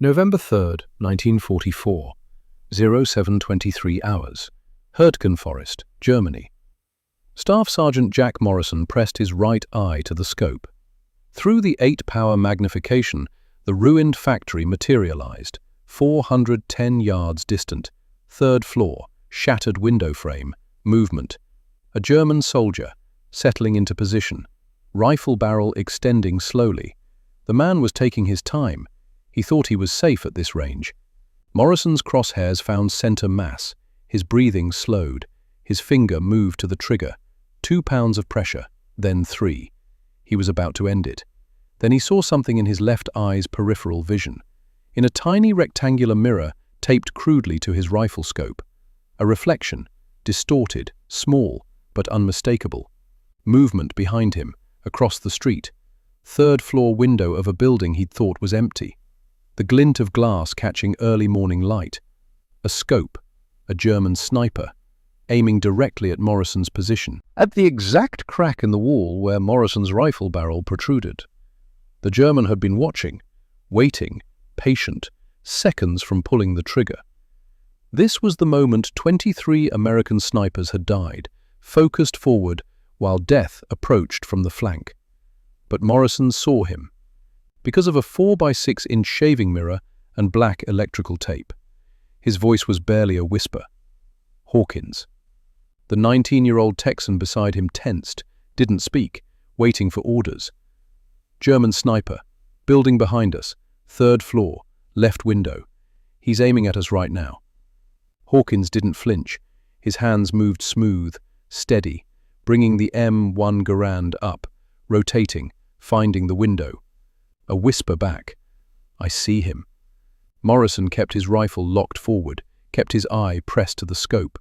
November 3rd, 1944, 07:23 hours, Herdgen Forest, Germany. Staff Sergeant Jack Morrison pressed his right eye to the scope. Through the 8-power magnification, the ruined factory materialized, 410 yards distant, 3rd floor, shattered window frame, movement. A German soldier, settling into position, rifle barrel extending slowly. The man was taking his time. He thought he was safe at this range. Morrison's crosshairs found center mass. His breathing slowed. His finger moved to the trigger. 2 pounds of pressure, then 3. He was about to end it. Then he saw something in his left eye's peripheral vision. In a tiny rectangular mirror taped crudely to his rifle scope. A reflection, distorted, small, but unmistakable. Movement behind him, across the street. 3rd floor window of a building he'd thought was empty. The glint of glass catching early morning light. A scope, a German sniper, aiming directly at Morrison's position, at the exact crack in the wall where Morrison's rifle barrel protruded. The German had been watching, waiting, patient, seconds from pulling the trigger. This was the moment 23 American snipers had died, focused forward, while death approached from the flank. But Morrison saw him, because of a 4x6-inch shaving mirror and black electrical tape. His voice was barely a whisper. Hawkins. The 19-year-old Texan beside him tensed, didn't speak, waiting for orders. German sniper, building behind us, 3rd floor, left window. He's aiming at us right now. Hawkins didn't flinch. His hands moved smooth, steady, bringing the M1 Garand up, rotating, finding the window. A whisper back. I see him. Morrison kept his rifle locked forward, kept his eye pressed to the scope.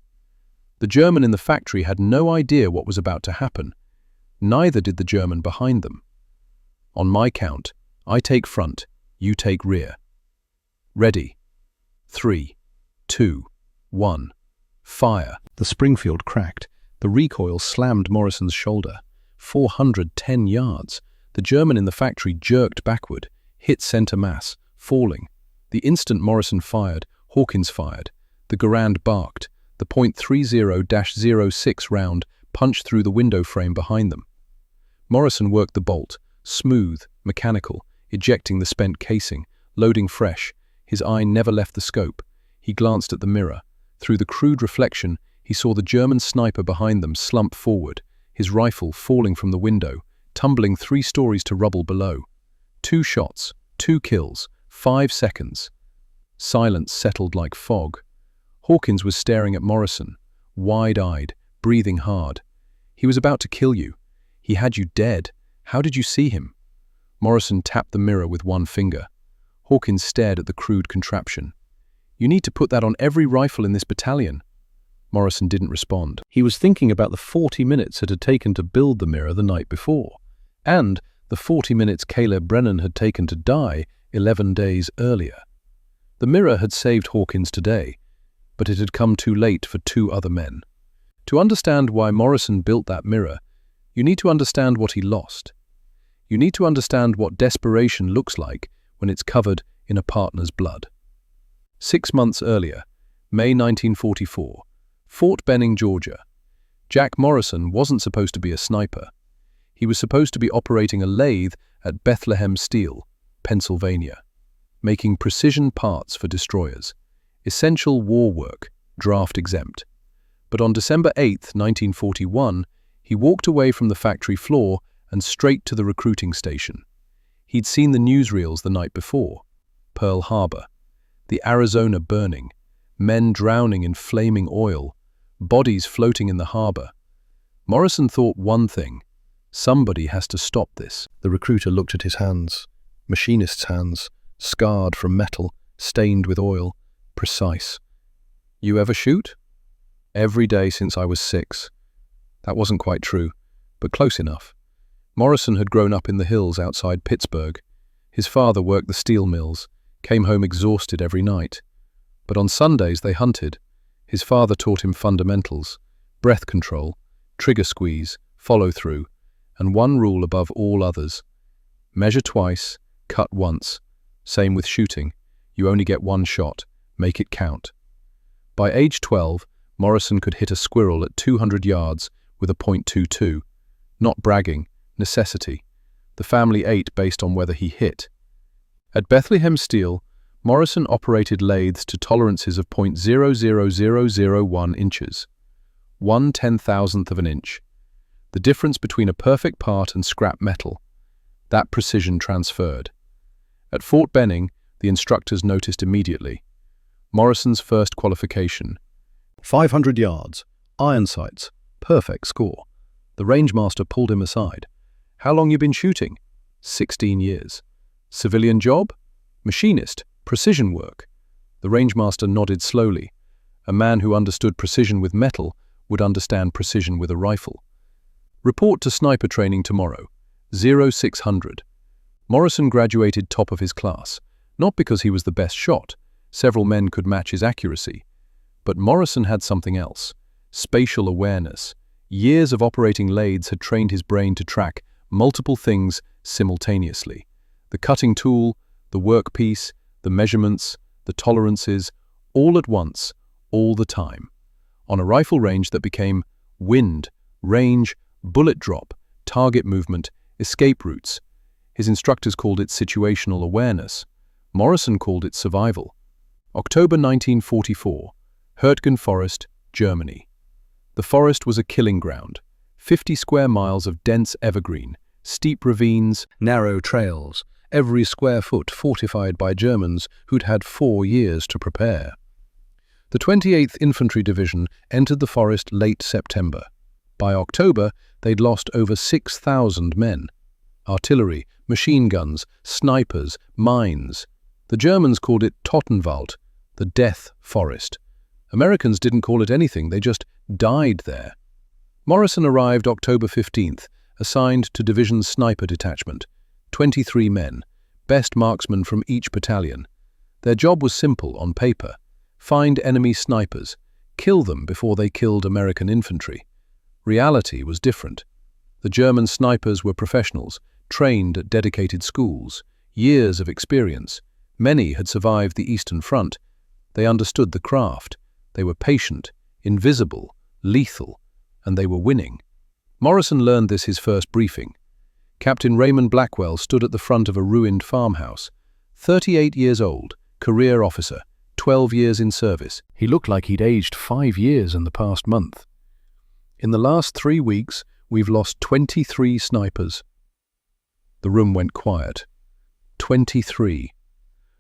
The German in the factory had no idea what was about to happen. Neither did the German behind them. On my count, I take front, you take rear. Ready. 3, 2, 1. Fire. The Springfield cracked. The recoil slammed Morrison's shoulder. 410 yards. The German in the factory jerked backward, hit center mass, falling. The instant Morrison fired, Hawkins fired. The Garand barked. The .30-06 round punched through the window frame behind them. Morrison worked the bolt, smooth, mechanical, ejecting the spent casing, loading fresh. His eye never left the scope. He glanced at the mirror. Through the crude reflection, he saw the German sniper behind them slump forward, his rifle falling from the window, tumbling 3 stories to rubble below. 2 shots, 2 kills, 5 seconds. Silence settled like fog. Hawkins was staring at Morrison, wide-eyed, breathing hard. He was about to kill you. He had you dead. How did you see him? Morrison tapped the mirror with one finger. Hawkins stared at the crude contraption. You need to put that on every rifle in this battalion. Morrison didn't respond. He was thinking about the 40 minutes it had taken to build the mirror the night before, and the 40 minutes Caleb Brennan had taken to die 11 days earlier. The mirror had saved Hawkins today, but it had come too late for 2 other men. To understand why Morrison built that mirror, you need to understand what he lost. You need to understand what desperation looks like when it's covered in a partner's blood. 6 months earlier, May 1944, Fort Benning, Georgia. Jack Morrison wasn't supposed to be a sniper. He was supposed to be operating a lathe at Bethlehem Steel, Pennsylvania, making precision parts for destroyers. Essential war work, draft exempt. But on December 8, 1941, he walked away from the factory floor and straight to the recruiting station. He'd seen the newsreels the night before. Pearl Harbor, the Arizona burning, men drowning in flaming oil, bodies floating in the harbor. Morrison thought one thing: somebody has to stop this. The recruiter looked at his hands, machinist's hands, scarred from metal, stained with oil, precise. You ever shoot? Every day since I was 6. That wasn't quite true, but close enough. Morrison had grown up in the hills outside Pittsburgh. His father worked the steel mills, came home exhausted every night. But on Sundays they hunted. His father taught him fundamentals, breath control, trigger squeeze, follow through, and one rule above all others: measure twice, cut once. Same with shooting. You only get one shot. Make it count. By age 12, Morrison could hit a squirrel at 200 yards with a .22. Not bragging, necessity. The family ate based on whether he hit. At Bethlehem Steel, Morrison operated lathes to tolerances of .00001 inches. 1/10,000th of an inch. The difference between a perfect part and scrap metal. That precision transferred. At Fort Benning, the instructors noticed immediately. Morrison's first qualification. 500 yards, iron sights, perfect score. The rangemaster pulled him aside. How long you been shooting? 16 years. Civilian job? Machinist, precision work. The rangemaster nodded slowly. A man who understood precision with metal would understand precision with a rifle. Report to sniper training tomorrow, 0600. Morrison graduated top of his class, not because he was the best shot. Several men could match his accuracy. But Morrison had something else, spatial awareness. Years of operating lathes had trained his brain to track multiple things simultaneously. The cutting tool, the workpiece, the measurements, the tolerances, all at once, all the time. On a rifle range that became wind, range, bullet drop, target movement, escape routes. His instructors called it situational awareness. Morrison called it survival. October 1944, Hürtgen Forest, Germany. The forest was a killing ground. 50 square miles of dense evergreen, steep ravines, narrow trails, every square foot fortified by Germans who'd had 4 years to prepare. The 28th Infantry Division entered the forest late September. By October, they'd lost over 6,000 men. Artillery, machine guns, snipers, mines. The Germans called it Tottenwald, the death forest. Americans didn't call it anything, they just died there. Morrison arrived October 15th, assigned to Division's Sniper Detachment. 23 men, best marksmen from each battalion. Their job was simple on paper. Find enemy snipers, kill them before they killed American infantry. Reality was different. The German snipers were professionals, trained at dedicated schools, years of experience. Many had survived the Eastern Front. They understood the craft. They were patient, invisible, lethal, and they were winning. Morrison learned this his first briefing. Captain Raymond Blackwell stood at the front of a ruined farmhouse. 38 years old, career officer, 12 years in service. He looked like he'd aged 5 years in the past month. In the last 3 weeks, we've lost 23 snipers. The room went quiet. 23.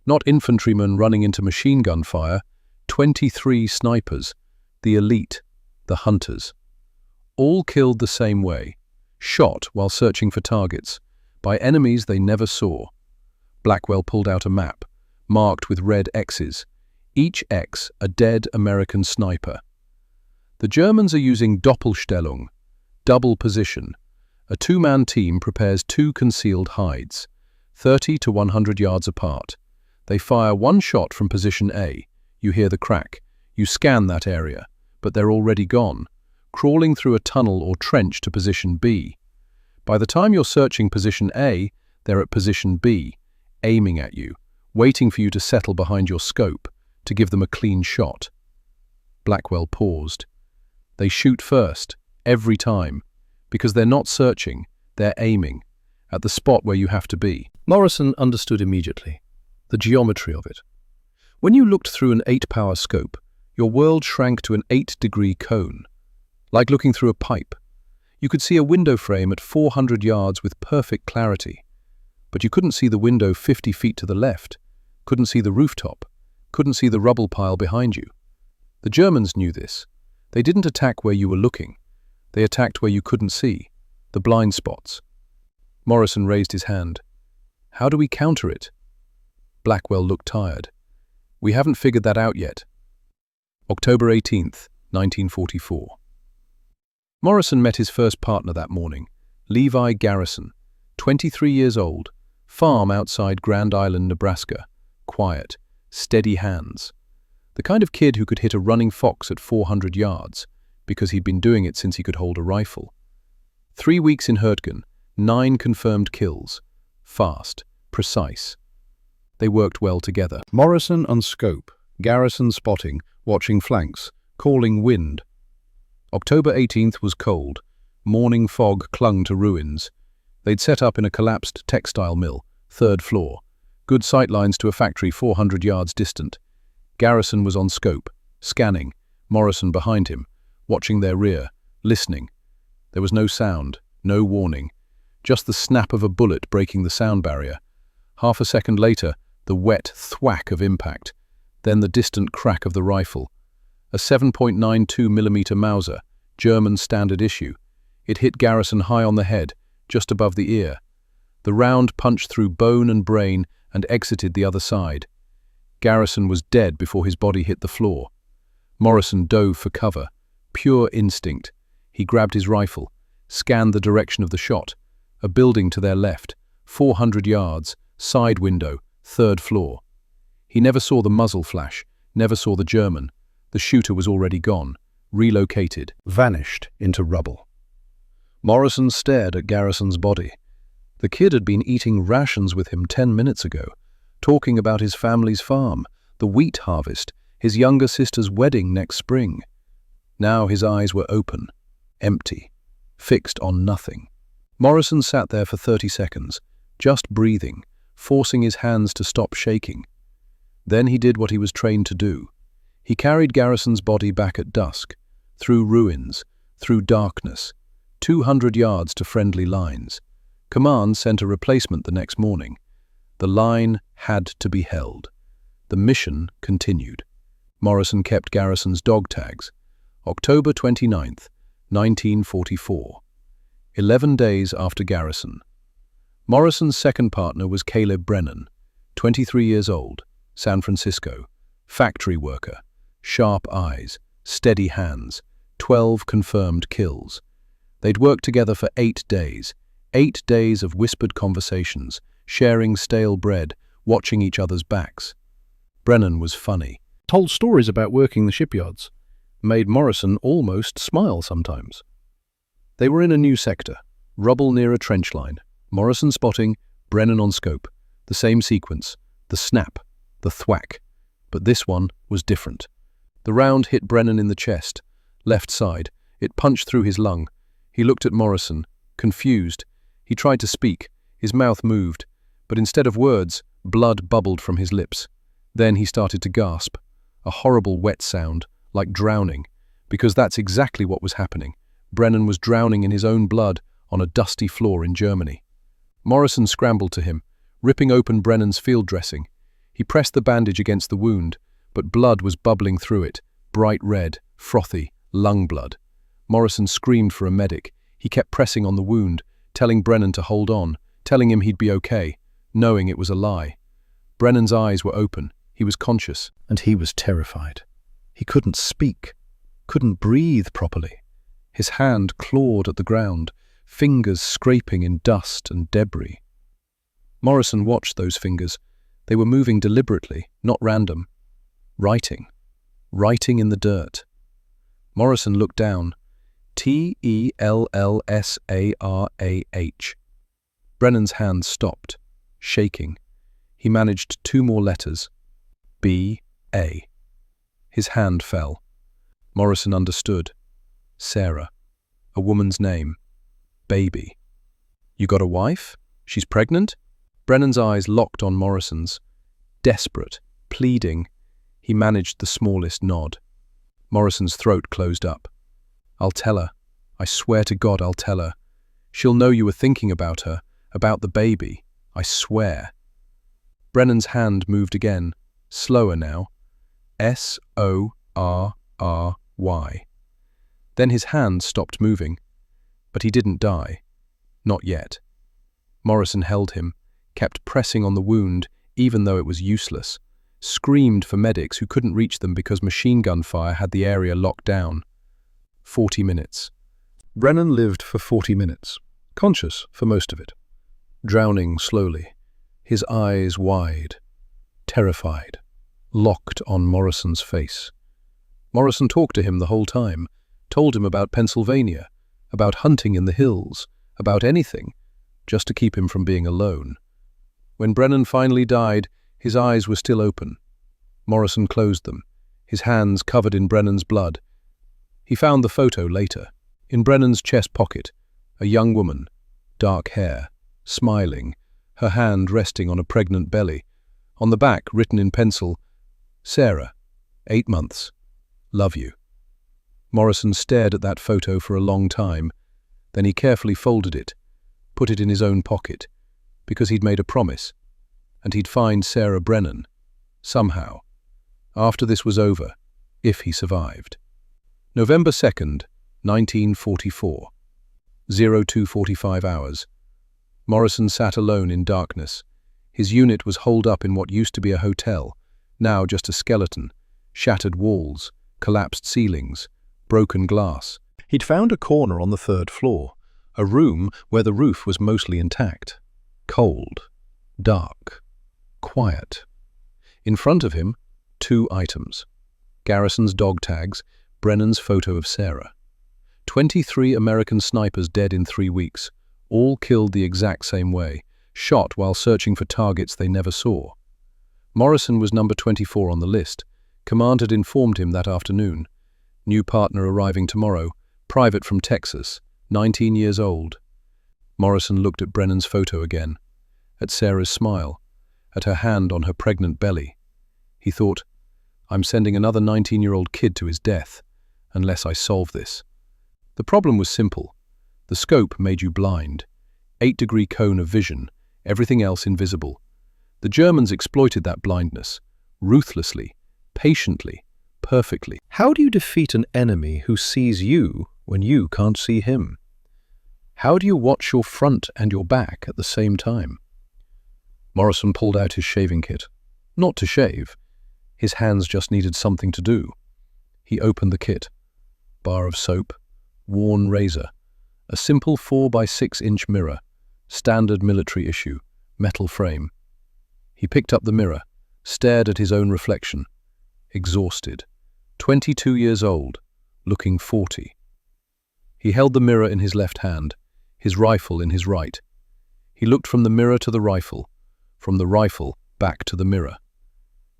Not infantrymen running into machine gun fire. 23 snipers. The elite. The hunters. All killed the same way. Shot while searching for targets. By enemies they never saw. Blackwell pulled out a map, marked with red X's. Each X a dead American sniper. The Germans are using Doppelstellung, double position. A 2-man team prepares 2 concealed hides, 30 to 100 yards apart. They fire 1 shot from position A. You hear the crack. You scan that area, but they're already gone, crawling through a tunnel or trench to position B. By the time you're searching position A, they're at position B, aiming at you, waiting for you to settle behind your scope, to give them a clean shot. Blackwell paused. They shoot first, every time, because they're not searching, they're aiming, at the spot where you have to be. Morrison understood immediately, the geometry of it. When you looked through an 8-power scope, your world shrank to an 8-degree cone, like looking through a pipe. You could see a window frame at 400 yards with perfect clarity, but you couldn't see the window 50 feet to the left, couldn't see the rooftop, couldn't see the rubble pile behind you. The Germans knew this. They didn't attack where you were looking. They attacked where you couldn't see, the blind spots. Morrison raised his hand. How do we counter it? Blackwell looked tired. We haven't figured that out yet. October 18th, 1944. Morrison met his first partner that morning, Levi Garrison, 23 years old, farm outside Grand Island, Nebraska, quiet, steady hands. The kind of kid who could hit a running fox at 400 yards, because he'd been doing it since he could hold a rifle. 3 weeks in Hürtgen, 9 confirmed kills. Fast, precise. They worked well together. Morrison on scope, Garrison spotting, watching flanks, calling wind. October 18th was cold. Morning fog clung to ruins. They'd set up in a collapsed textile mill, 3rd floor. Good sightlines to a factory 400 yards distant. Garrison was on scope, scanning, Morrison behind him, watching their rear, listening. There was no sound, no warning, just the snap of a bullet breaking the sound barrier. Half a second later, the wet thwack of impact, then the distant crack of the rifle. A 7.92mm Mauser, German standard issue. It hit Garrison high on the head, just above the ear. The round punched through bone and brain and exited the other side. Garrison was dead before his body hit the floor. Morrison dove for cover, pure instinct. He grabbed his rifle, scanned the direction of the shot. A building to their left, 400 yards, side window, 3rd floor. He never saw the muzzle flash, never saw the German. The shooter was already gone, relocated, vanished into rubble. Morrison stared at Garrison's body. The kid had been eating rations with him 10 minutes ago, talking about his family's farm, the wheat harvest, his younger sister's wedding next spring. Now his eyes were open, empty, fixed on nothing. Morrison sat there for 30 seconds, just breathing, forcing his hands to stop shaking. Then he did what he was trained to do. He carried Garrison's body back at dusk, through ruins, through darkness, 200 yards to friendly lines. Command sent a replacement the next morning. The line had to be held. The mission continued. Morrison kept Garrison's dog tags. October 29th, 1944. 11 days after Garrison. Morrison's second partner was Caleb Brennan, 23 years old, San Francisco, factory worker, sharp eyes, steady hands, 12 confirmed kills. They'd worked together for 8 days, 8 days of whispered conversations, sharing stale bread, watching each other's backs. Brennan was funny, told stories about working the shipyards, made Morrison almost smile sometimes. They were in a new sector, rubble near a trench line, Morrison spotting, Brennan on scope, the same sequence, the snap, the thwack. But this one was different. The round hit Brennan in the chest, left side. It punched through his lung. He looked at Morrison, confused. He tried to speak. His mouth moved, but instead of words, blood bubbled from his lips. Then he started to gasp, a horrible wet sound, like drowning, because that's exactly what was happening. Brennan was drowning in his own blood on a dusty floor in Germany. Morrison scrambled to him, ripping open Brennan's field dressing. He pressed the bandage against the wound, but blood was bubbling through it, bright red, frothy, lung blood. Morrison screamed for a medic. He kept pressing on the wound, telling Brennan to hold on, telling him he'd be okay, knowing it was a lie. Brennan's eyes were open. He was conscious, and he was terrified. He couldn't speak, couldn't breathe properly. His hand clawed at the ground, fingers scraping in dust and debris. Morrison watched those fingers. They were moving deliberately, not random. Writing in the dirt. Morrison looked down. Tellsarah. Brennan's hand stopped, shaking. He managed 2 more letters. B-A. His hand fell. Morrison understood. Sarah. A woman's name. Baby. You got a wife? She's pregnant? Brennan's eyes locked on Morrison's. Desperate, pleading. He managed the smallest nod. Morrison's throat closed up. I'll tell her. I swear to God I'll tell her. She'll know you were thinking about her, about the baby. I swear. Brennan's hand moved again, slower now. S-O-R-R-Y. Then his hand stopped moving. But he didn't die. Not yet. Morrison held him, kept pressing on the wound, even though it was useless, screamed for medics who couldn't reach them because machine gun fire had the area locked down. 40 minutes. Brennan lived for 40 minutes, conscious for most of it, drowning slowly, his eyes wide, terrified, locked on Morrison's face. Morrison talked to him the whole time, told him about Pennsylvania, about hunting in the hills, about anything, just to keep him from being alone. When Brennan finally died, His eyes were still open. Morrison closed them, his hands covered in Brennan's blood. He found the photo later. In Brennan's chest pocket, a young woman, dark hair, smiling, her hand resting on a pregnant belly. On the back, written in pencil, "Sarah, 8 months. Love you." Morrison stared at that photo for a long time. Then he carefully folded it, put it in his own pocket, because he'd made a promise, and he'd find Sarah Brennan, somehow, after this was over, if he survived. November 2nd, 1944. 02:45 hours. Morrison sat alone in darkness. His unit was holed up in what used to be a hotel, now just a skeleton, shattered walls, collapsed ceilings, broken glass. He'd found a corner on the 3rd floor, a room where the roof was mostly intact. Cold, dark, quiet. In front of him, 2 items. Garrison's dog tags, Brennan's photo of Sarah. 23 American snipers dead in 3 weeks, all killed the exact same way, shot while searching for targets they never saw. Morrison was number 24 on the list. Command had informed him that afternoon. New partner arriving tomorrow, private from Texas, 19 years old. Morrison looked at Brennan's photo again, at Sarah's smile, at her hand on her pregnant belly. He thought, I'm sending another 19-year-old kid to his death, unless I solve this. The problem was simple. The scope made you blind. 8-degree cone of vision, everything else invisible. The Germans exploited that blindness, ruthlessly, patiently, perfectly. How do you defeat an enemy who sees you when you can't see him? How do you watch your front and your back at the same time? Morrison pulled out his shaving kit. Not to shave. His hands just needed something to do. He opened the kit. Bar of soap, worn razor, a simple 4x6-inch mirror, standard military issue, metal frame. He picked up the mirror, stared at his own reflection. Exhausted. 22 years old, looking 40. He held the mirror in his left hand, his rifle in his right. He looked from the mirror to the rifle, from the rifle back to the mirror.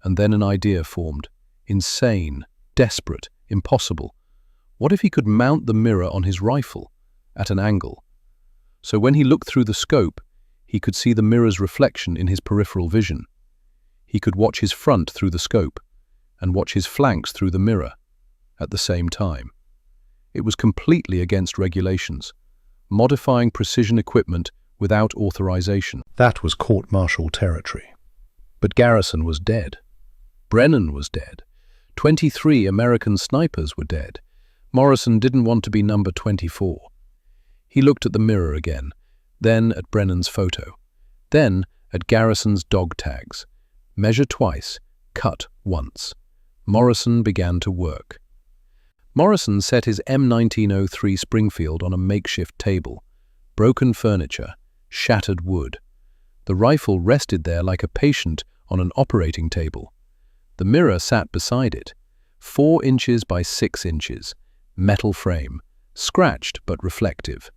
And then an idea formed. Insane, desperate, impossible. What if he could mount the mirror on his rifle, at an angle? So when he looked through the scope, he could see the mirror's reflection in his peripheral vision. He could watch his front through the scope, and watch his flanks through the mirror, at the same time. It was completely against regulations, modifying precision equipment without authorization. That was court-martial territory. But Garrison was dead. Brennan was dead. 23 American snipers were dead. Morrison didn't want to be number 24. He looked at the mirror again, then at Brennan's photo, then at Garrison's dog tags. Measure twice, cut once. Morrison began to work. Morrison set his M1903 Springfield on a makeshift table. Broken furniture, shattered wood. The rifle rested there like a patient on an operating table. The mirror sat beside it, 4 inches by 6 inches, metal frame, scratched but reflective.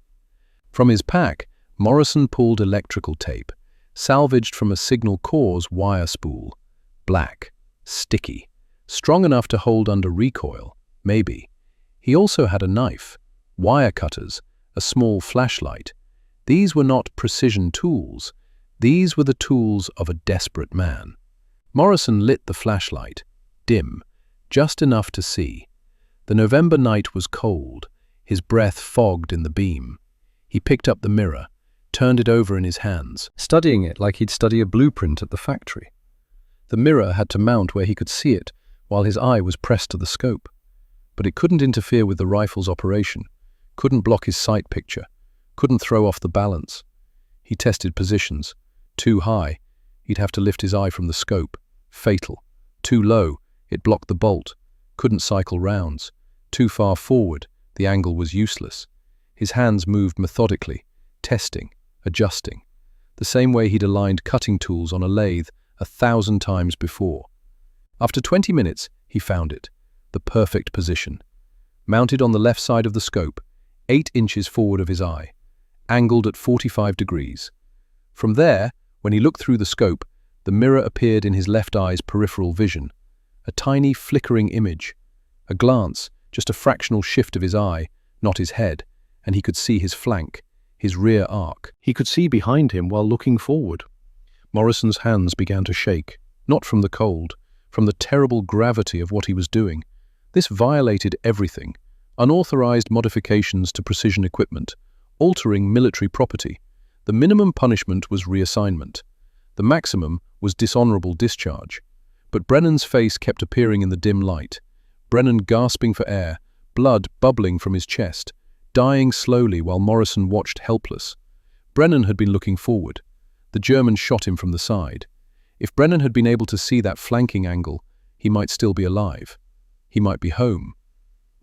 From his pack, Morrison pulled electrical tape, salvaged from a signal corps wire spool. Black, sticky, strong enough to hold under recoil, maybe. He also had a knife, wire cutters, a small flashlight. These were not precision tools. These were the tools of a desperate man. Morrison lit the flashlight, dim, just enough to see. The November night was cold, his breath fogged in the beam. He picked up the mirror, turned it over in his hands, studying it like he'd study a blueprint at the factory. The mirror had to mount where he could see it, while his eye was pressed to the scope. But it couldn't interfere with the rifle's operation, couldn't block his sight picture, couldn't throw off the balance. He tested positions. Too high, he'd have to lift his eye from the scope. Fatal. Too low, it blocked the bolt, couldn't cycle rounds. Too far forward, the angle was useless. His hands moved methodically, testing, adjusting, the same way he'd aligned cutting tools on a lathe 1,000 times before. After 20 minutes, he found it, the perfect position. Mounted on the left side of the scope, 8 inches forward of his eye, angled at 45 degrees. From there, when he looked through the scope, The mirror appeared in his left eye's peripheral vision. A tiny, flickering image. A glance, just a fractional shift of his eye, not his head, and he could see his flank, his rear arc. He could see behind him while looking forward. Morrison's hands began to shake, not from the cold, from the terrible gravity of what he was doing. This violated everything. Unauthorized modifications to precision equipment, altering military property. The minimum punishment was reassignment. The maximum was dishonorable discharge. But Brennan's face kept appearing in the dim light. Brennan gasping for air, blood bubbling from his chest, dying slowly while Morrison watched helpless. Brennan had been looking forward. The German shot him from the side. If Brennan had been able to see that flanking angle, he might still be alive. He might be home.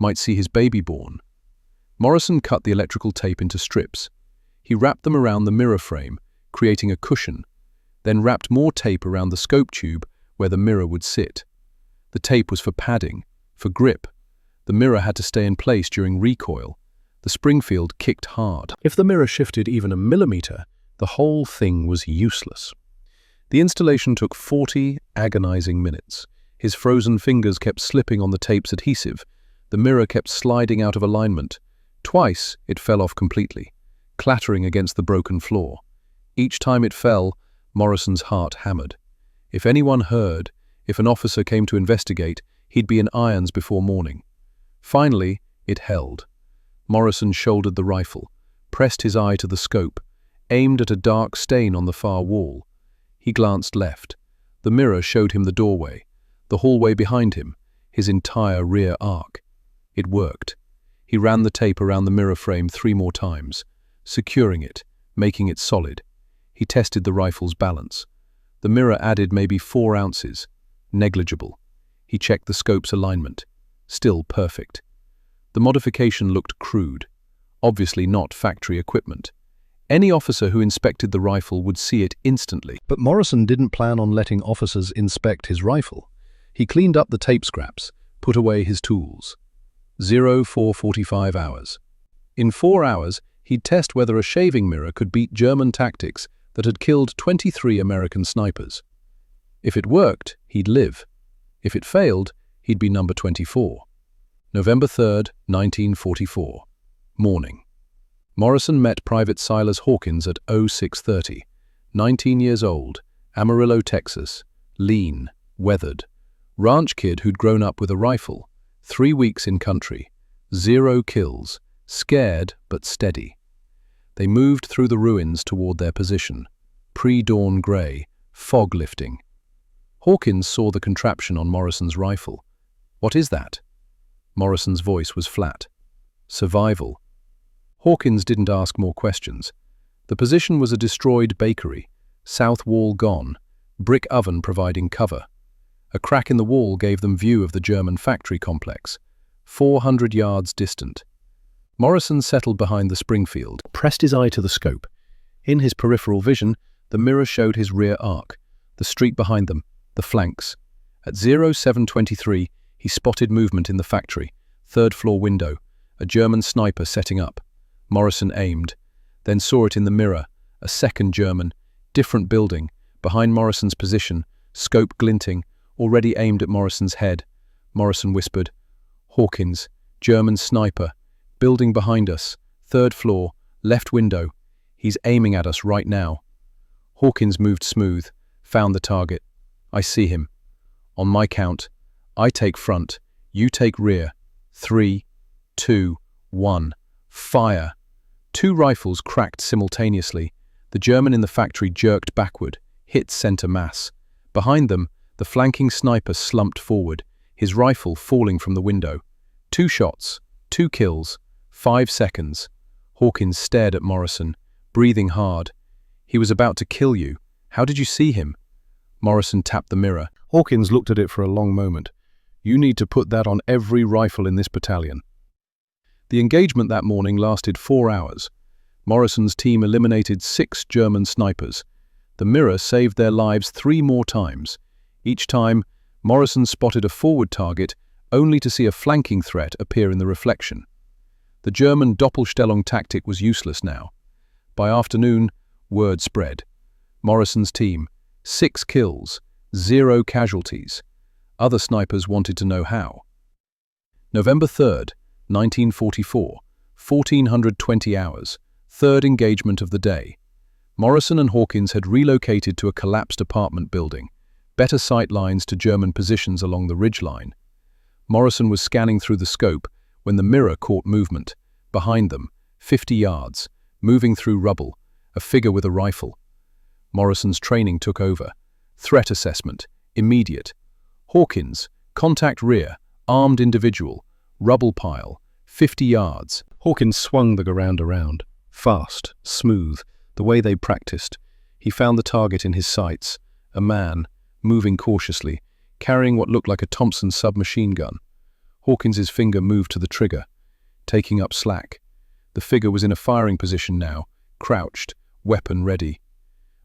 Might see his baby born. Morrison cut the electrical tape into strips. He wrapped them around the mirror frame, creating a cushion, then wrapped more tape around the scope tube where the mirror would sit. The tape was for padding, for grip. The mirror had to stay in place during recoil. The spring field kicked hard. If the mirror shifted even a millimeter, the whole thing was useless. The installation took 40 agonizing minutes. His frozen fingers kept slipping on the tape's adhesive. The mirror kept sliding out of alignment. Twice, it fell off completely, clattering against the broken floor. Each time it fell, Morrison's heart hammered. If anyone heard, if an officer came to investigate, he'd be in irons before morning. Finally, it held. Morrison shouldered the rifle, pressed his eye to the scope, aimed at a dark stain on the far wall. He glanced left. The mirror showed him the doorway, the hallway behind him, his entire rear arc. It worked. He ran the tape around the mirror frame 3 more times, securing it, making it solid. He tested the rifle's balance. The mirror added maybe 4 ounces. Negligible. He checked the scope's alignment. Still perfect. The modification looked crude. Obviously not factory equipment. Any officer who inspected the rifle would see it instantly. But Morrison didn't plan on letting officers inspect his rifle. He cleaned up the tape scraps, put away his tools. 4:45 hours. In 4 hours, he'd test whether a shaving mirror could beat German tactics that had killed 23 American snipers. If it worked, he'd live. If it failed, he'd be number 24. November 3rd, 1944. Morning. Morrison met Private Silas Hawkins at 0630. 19 years old, Amarillo, Texas. Lean, weathered. Ranch kid who'd grown up with a rifle. 3 weeks in country. 0 kills. Scared but steady. They moved through the ruins toward their position. Pre-dawn grey, fog lifting. Hawkins saw the contraption on Morrison's rifle. "What is that?" Morrison's voice was flat. "Survival." Hawkins didn't ask more questions. The position was a destroyed bakery, south wall gone, brick oven providing cover. A crack in the wall gave them view of the German factory complex, 400 yards distant. Morrison settled behind the Springfield, pressed his eye to the scope. In his peripheral vision, the mirror showed his rear arc, the street behind them, the flanks. At 0723, he spotted movement in the factory, 3rd floor window, a German sniper setting up. Morrison aimed, then saw it in the mirror, a second German, different building, behind Morrison's position, scope glinting, already aimed at Morrison's head. Morrison whispered, "Hawkins, German sniper, building behind us, 3rd floor, left window. He's aiming at us right now." Hawkins moved smooth, found the target. "I see him. On my count, I take front, you take rear. 3, 2, 1, fire." 2 rifles cracked simultaneously. The German in the factory jerked backward, hit center mass. Behind them, the flanking sniper slumped forward, his rifle falling from the window. 2 shots, 2 kills, 5 seconds. Hawkins stared at Morrison, breathing hard. "He was about to kill you. How did you see him?" Morrison tapped the mirror. Hawkins looked at it for a long moment. "You need to put that on every rifle in this battalion." The engagement that morning lasted 4 hours. Morrison's team eliminated 6 German snipers. The mirror saved their lives 3 more times. Each time, Morrison spotted a forward target, only to see a flanking threat appear in the reflection. The German Doppelstellung tactic was useless now. By afternoon, word spread. Morrison's team, 6 kills, 0 casualties. Other snipers wanted to know how. November 3rd, 1944, 1420 hours, third engagement of the day. Morrison and Hawkins had relocated to a collapsed apartment building, better sight lines to German positions along the ridgeline. Morrison was scanning through the scope when the mirror caught movement. Behind them, 50 yards, moving through rubble, a figure with a rifle. Morrison's training took over. Threat assessment, immediate. Hawkins, contact rear, armed individual, rubble pile, 50 yards. Hawkins swung the ground around, fast, smooth, the way they practiced. He found the target in his sights, a man, moving cautiously, carrying what looked like a Thompson submachine gun. Hawkins's finger moved to the trigger, taking up slack. The figure was in a firing position now, crouched, weapon ready.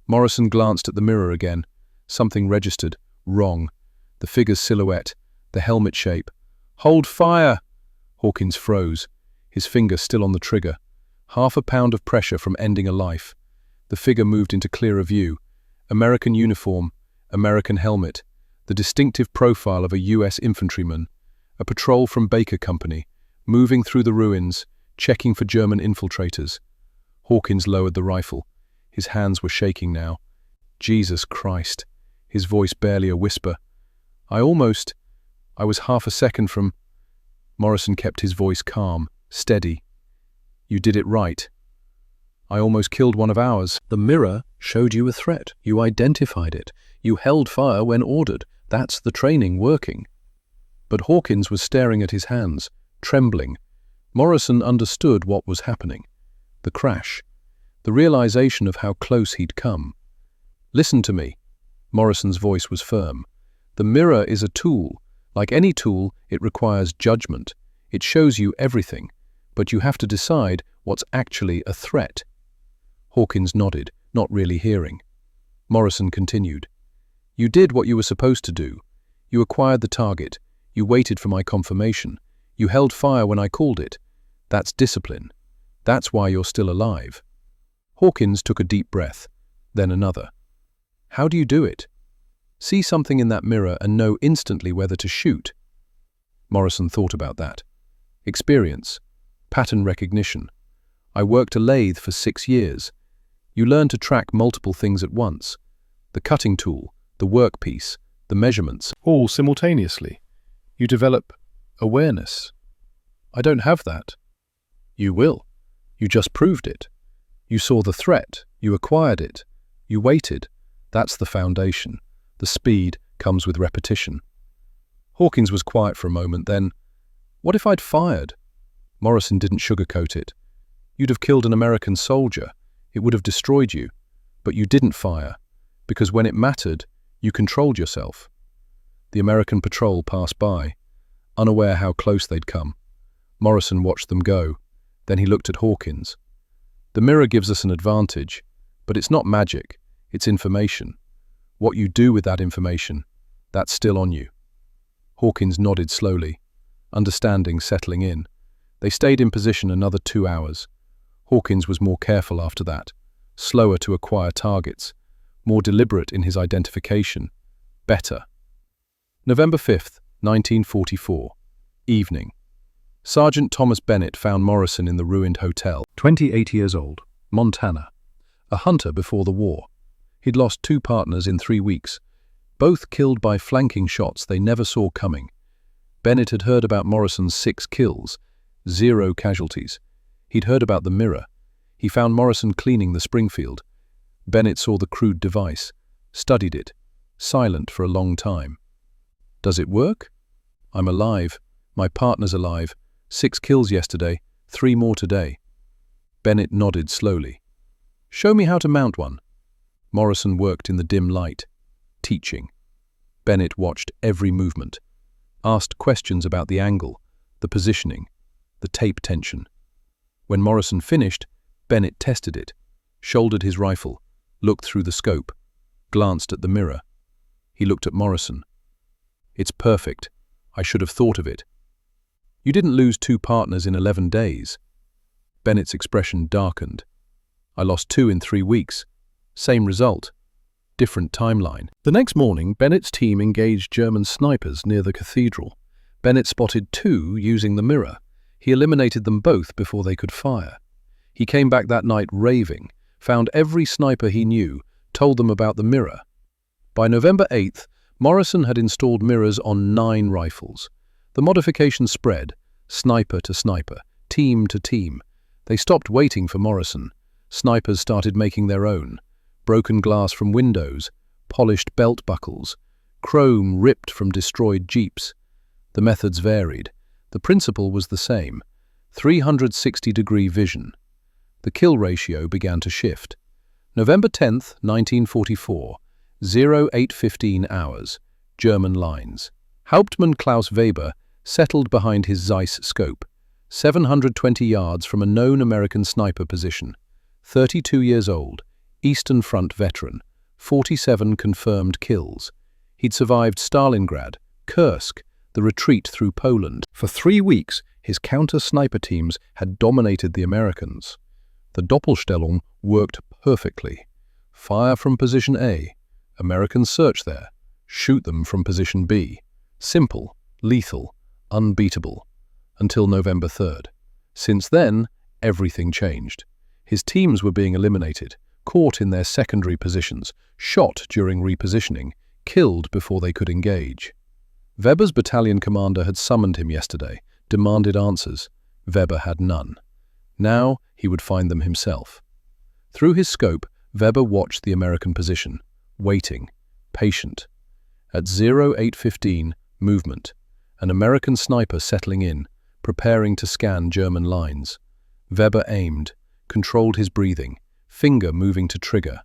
Morrison glanced at the mirror again. Something registered, wrong. The figure's silhouette, the helmet shape. "Hold fire!" Hawkins froze, his finger still on the trigger. Half a pound of pressure from ending a life. The figure moved into clearer view. American uniform, American helmet, the distinctive profile of a U.S. infantryman. A patrol from Baker Company, moving through the ruins, checking for German infiltrators. Hawkins lowered the rifle. His hands were shaking now. Jesus Christ. His voice barely a whisper. I was half a second from... Morrison kept his voice calm, steady. You did it right. I almost killed one of ours. The mirror showed you a threat. You identified it. You held fire when ordered. That's the training working. But Hawkins was staring at his hands, trembling. Morrison understood what was happening. The crash. The realization of how close he'd come. Listen to me. Morrison's voice was firm. The mirror is a tool. Like any tool, it requires judgment. It shows you everything, but you have to decide what's actually a threat. Hawkins nodded, not really hearing. Morrison continued. You did what you were supposed to do. You acquired the target. You waited for my confirmation. You held fire when I called it. That's discipline. That's why you're still alive. Hawkins took a deep breath, then another. How do you do it? See something in that mirror and know instantly whether to shoot. Morrison thought about that. Experience. Pattern recognition. I worked a lathe for 6 years. You learn to track multiple things at once. The cutting tool, the workpiece, the measurements, all simultaneously. You develop awareness. I don't have that. You will. You just proved it. You saw the threat. You acquired it. You waited. That's the foundation. The speed comes with repetition. Hawkins was quiet for a moment, then, what if I'd fired? Morrison didn't sugarcoat it. You'd have killed an American soldier. It would have destroyed you. But you didn't fire, because when it mattered, you controlled yourself. The American patrol passed by, unaware how close they'd come. Morrison watched them go. Then he looked at Hawkins. The mirror gives us an advantage, but it's not magic, it's information. What you do with that information, that's still on you. Hawkins nodded slowly, understanding settling in. They stayed in position another 2 hours. Hawkins was more careful after that, slower to acquire targets, more deliberate in his identification, better. November 5th, 1944, evening. Sergeant Thomas Bennett found Morrison in the ruined hotel, 28 years old, Montana, a hunter before the war. He'd lost 2 partners in 3 weeks, both killed by flanking shots they never saw coming. Bennett had heard about Morrison's 6 kills, 0 casualties. He'd heard about the mirror. He found Morrison cleaning the Springfield. Bennett saw the crude device, studied it, silent for a long time. Does it work? I'm alive. My partner's alive. 6 kills yesterday, 3 more today. Bennett nodded slowly. Show me how to mount one. Morrison worked in the dim light, teaching. Bennett watched every movement, asked questions about the angle, the positioning, the tape tension. When Morrison finished, Bennett tested it, shouldered his rifle, looked through the scope, glanced at the mirror. He looked at Morrison. It's perfect. I should have thought of it. You didn't lose 2 partners in 11 days. Bennett's expression darkened. I lost 2 in 3 weeks. Same result. different timeline. The next morning, Bennett's team engaged German snipers near the cathedral. Bennett spotted 2 using the mirror. He eliminated them both before they could fire. He came back that night raving, found every sniper he knew, told them about the mirror. By November 8th, Morrison had installed mirrors on 9 rifles. The modification spread, sniper to sniper, team to team. They stopped waiting for Morrison. Snipers started making their own. Broken glass from windows, polished belt buckles, chrome ripped from destroyed jeeps. The methods varied. The principle was the same, 360-degree vision. The kill ratio began to shift. November 10th, 1944, 08:15 hours, German lines. Hauptmann Klaus Weber settled behind his Zeiss scope, 720 yards from a known American sniper position. 32 years old, Eastern Front veteran, 47 confirmed kills. He'd survived Stalingrad, Kursk, the retreat through Poland. For 3 weeks, his counter-sniper teams had dominated the Americans. The Doppelstellung worked perfectly. Fire from position A. Americans search there. Shoot them from position B. Simple, lethal, unbeatable. Until November 3rd. Since then, everything changed. His teams were being eliminated, caught in their secondary positions, shot during repositioning, killed before they could engage. Weber's battalion commander had summoned him yesterday, demanded answers. Weber had none. Now he would find them himself. Through his scope, Weber watched the American position, waiting, patient. At 08:15, movement. An American sniper settling in, preparing to scan German lines. Weber aimed, controlled his breathing, finger moving to trigger.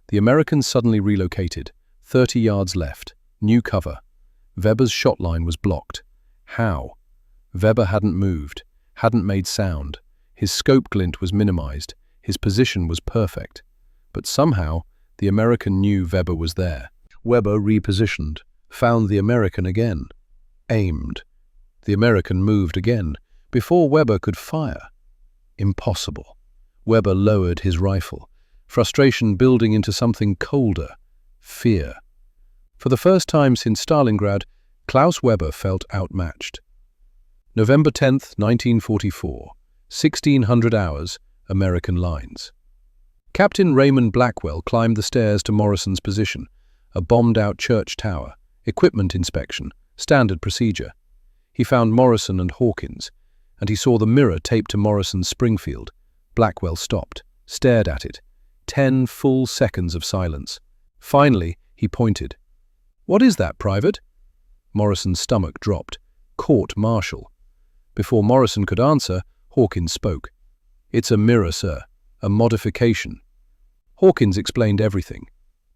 The Americans suddenly relocated, 30 yards left, new cover. Weber's shot line was blocked. How? Weber hadn't moved, hadn't made sound. His scope glint was minimized, his position was perfect. But somehow, the American knew Weber was there. Weber repositioned, found the American again, aimed. The American moved again, before Weber could fire. Impossible. Weber lowered his rifle, frustration building into something colder, fear. For the first time since Stalingrad, Klaus Weber felt outmatched. November 10th, 1944, 1600 hours, American lines. Captain Raymond Blackwell climbed the stairs to Morrison's position, a bombed-out church tower, equipment inspection, standard procedure. He found Morrison and Hawkins, and he saw the mirror taped to Morrison's Springfield. Blackwell stopped, stared at it. 10 full seconds of silence. Finally, he pointed. "What is that, Private?" Morrison's stomach dropped. Court-martial. Before Morrison could answer, Hawkins spoke. "It's a mirror, sir. A modification." Hawkins explained everything.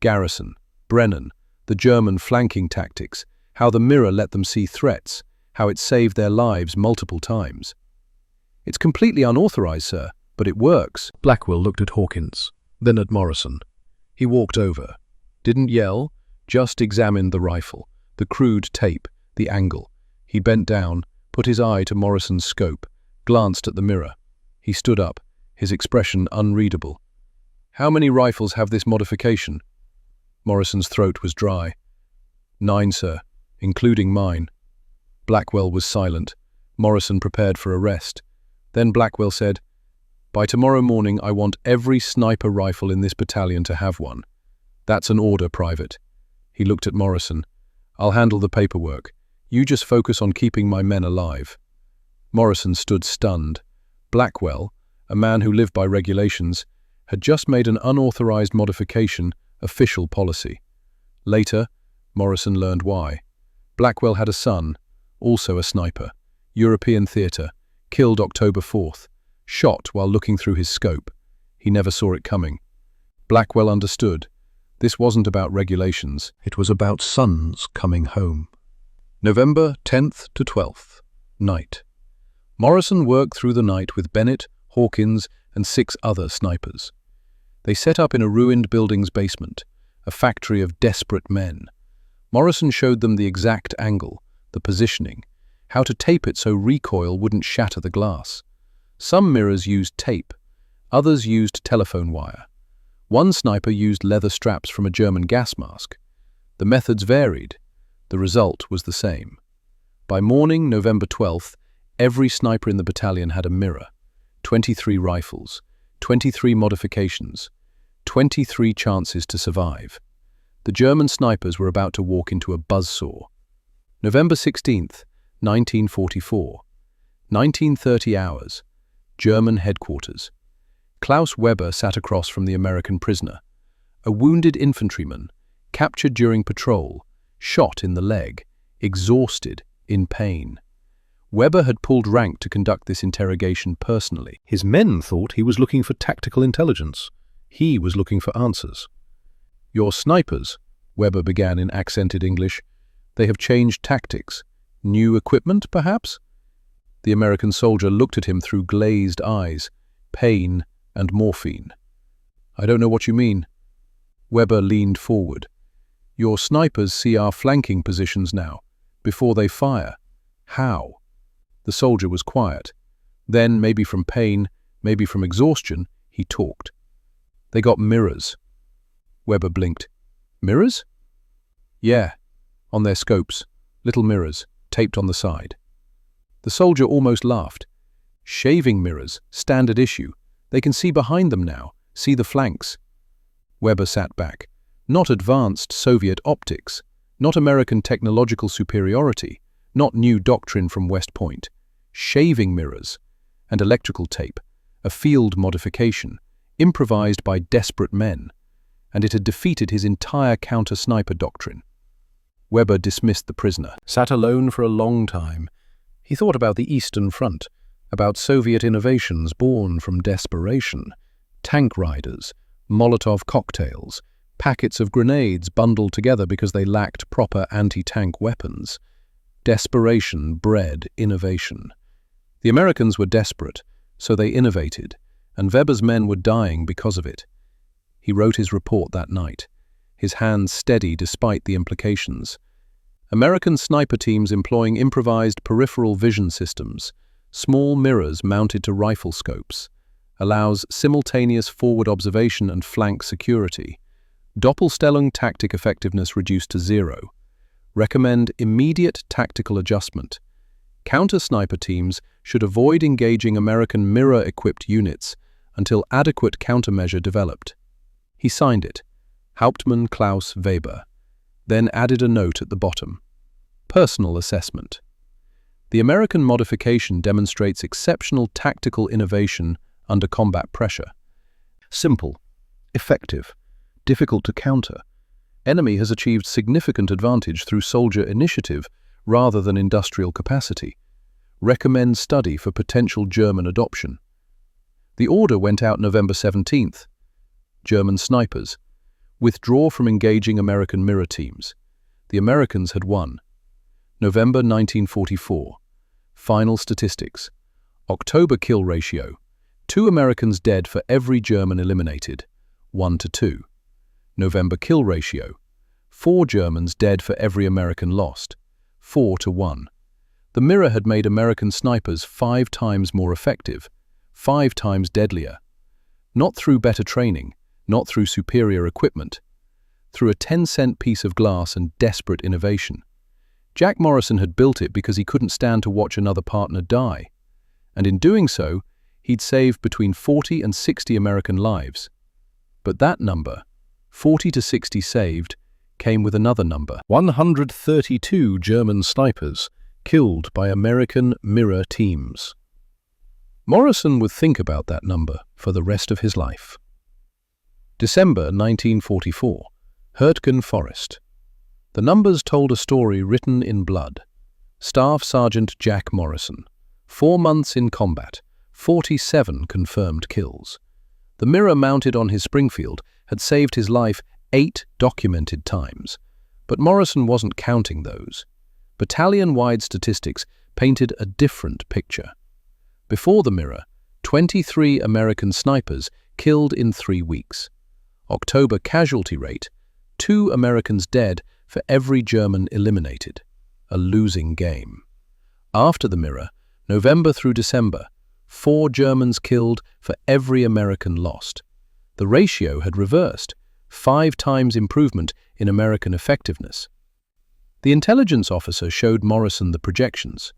Garrison, Brennan, the German flanking tactics, how the mirror let them see threats, how it saved their lives multiple times. "It's completely unauthorized, sir, but it works." Blackwell looked at Hawkins, then at Morrison. He walked over. Didn't yell, just examined the rifle, the crude tape, the angle. He bent down, put his eye to Morrison's scope, glanced at the mirror. He stood up, his expression unreadable. "How many rifles have this modification?" Morrison's throat was dry. "9, sir, including mine." Blackwell was silent. Morrison prepared for a rest. Then Blackwell said, "By tomorrow morning I want every sniper rifle in this battalion to have one. That's an order, Private." He looked at Morrison. "I'll handle the paperwork. You just focus on keeping my men alive." Morrison stood stunned. Blackwell, a man who lived by regulations, had just made an unauthorized modification official policy. Later, Morrison learned why. Blackwell had a son, also a sniper, European theater, killed October 4th, shot while looking through his scope. He never saw it coming. Blackwell understood. This wasn't about regulations. It was about sons coming home. November 10th to 12th, night. Morrison worked through the night with Bennett, Hawkins, and 6 other snipers. They set up in a ruined building's basement, a factory of desperate men. Morrison showed them the exact angle, the positioning, how to tape it so recoil wouldn't shatter the glass. Some mirrors used tape, others used telephone wire. One sniper used leather straps from a German gas mask. The methods varied. The result was the same. By morning, November 12th, every sniper in the battalion had a mirror. 23 rifles, 23 modifications, 23 chances to survive. The German snipers were about to walk into a buzzsaw. November 16th, 1944. 1930 hours. German headquarters. Klaus Weber sat across from the American prisoner. A wounded infantryman, captured during patrol, shot in the leg, exhausted, in pain. Weber had pulled rank to conduct this interrogation personally. His men thought he was looking for tactical intelligence. He was looking for answers. "Your snipers," Weber began in accented English. "They have changed tactics. New equipment, perhaps?" The American soldier looked at him through glazed eyes, pain and morphine. "I don't know what you mean." Weber leaned forward. "Your snipers see our flanking positions now, before they fire. How?" The soldier was quiet. Then, maybe from pain, maybe from exhaustion, he talked. "They got mirrors." Weber blinked. "Mirrors?" "Yeah, on their scopes. Little mirrors, taped on the side." The soldier almost laughed. "Shaving mirrors, standard issue. They can see behind them now, see the flanks." Weber sat back. Not advanced Soviet optics, not American technological superiority, not new doctrine from West Point. Shaving mirrors and electrical tape, a field modification, improvised by desperate men, and it had defeated his entire counter-sniper doctrine. Weber dismissed the prisoner, sat alone for a long time. He thought about the Eastern Front, about Soviet innovations born from desperation, tank riders, Molotov cocktails, packets of grenades bundled together because they lacked proper anti-tank weapons. Desperation bred innovation. The Americans were desperate, so they innovated, and Weber's men were dying because of it. He wrote his report that night, his hands steady despite the implications. American sniper teams employing improvised peripheral vision systems, small mirrors mounted to rifle scopes, allows simultaneous forward observation and flank security. Doppelstellung tactic effectiveness reduced to 0. Recommend immediate tactical adjustment. Counter-sniper teams should avoid engaging American mirror-equipped units until adequate countermeasure developed. He signed it, Hauptmann Klaus Weber, then added a note at the bottom. Personal assessment. The American modification demonstrates exceptional tactical innovation under combat pressure. Simple, effective, difficult to counter. Enemy has achieved significant advantage through soldier initiative rather than industrial capacity. Recommend study for potential German adoption. The order went out November 17th. German snipers. Withdraw from engaging American mirror teams. The Americans had won. November 1944. Final statistics. October kill ratio. 2 Americans dead for every German eliminated. 1-2. November kill ratio. 4 Germans dead for every American lost. 4-1. The mirror had made American snipers 5 times more effective, 5 times deadlier. Not through better training, not through superior equipment, through a 10-cent piece of glass and desperate innovation. Jack Morrison had built it because he couldn't stand to watch another partner die. And in doing so, he'd saved between 40 and 60 American lives. But that number, 40 to 60 saved, came with another number. 132 German snipers killed by American mirror teams. Morrison would think about that number for the rest of his life. December 1944, Hurtgen Forest. The numbers told a story written in blood. Staff Sergeant Jack Morrison, 4 months in combat, 47 confirmed kills. The mirror mounted on his Springfield had saved his life 8 documented times, but Morrison wasn't counting those. Battalion-wide statistics painted a different picture. Before the mirror, 23 American snipers killed in 3 weeks. October casualty rate, 2 Americans dead for every German eliminated. A losing game. After the mirror, November through December, 4 Germans killed for every American lost. The ratio had reversed, 5 times improvement in American effectiveness. The intelligence officer showed Morrison the projections.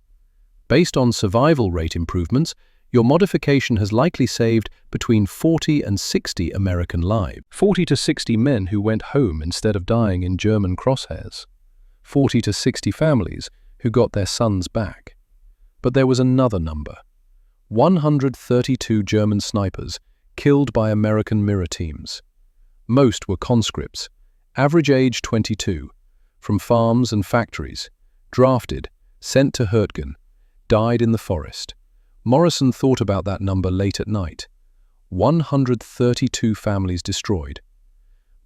Based on survival rate improvements, your modification has likely saved between 40 and 60 American lives. 40 to 60 men who went home instead of dying in German crosshairs. 40 to 60 families who got their sons back. But there was another number. 132 German snipers killed by American mirror teams. Most were conscripts, average age 22, from farms and factories, drafted, sent to Hurtgen, died in the forest. Morrison thought about that number late at night. 132 families destroyed.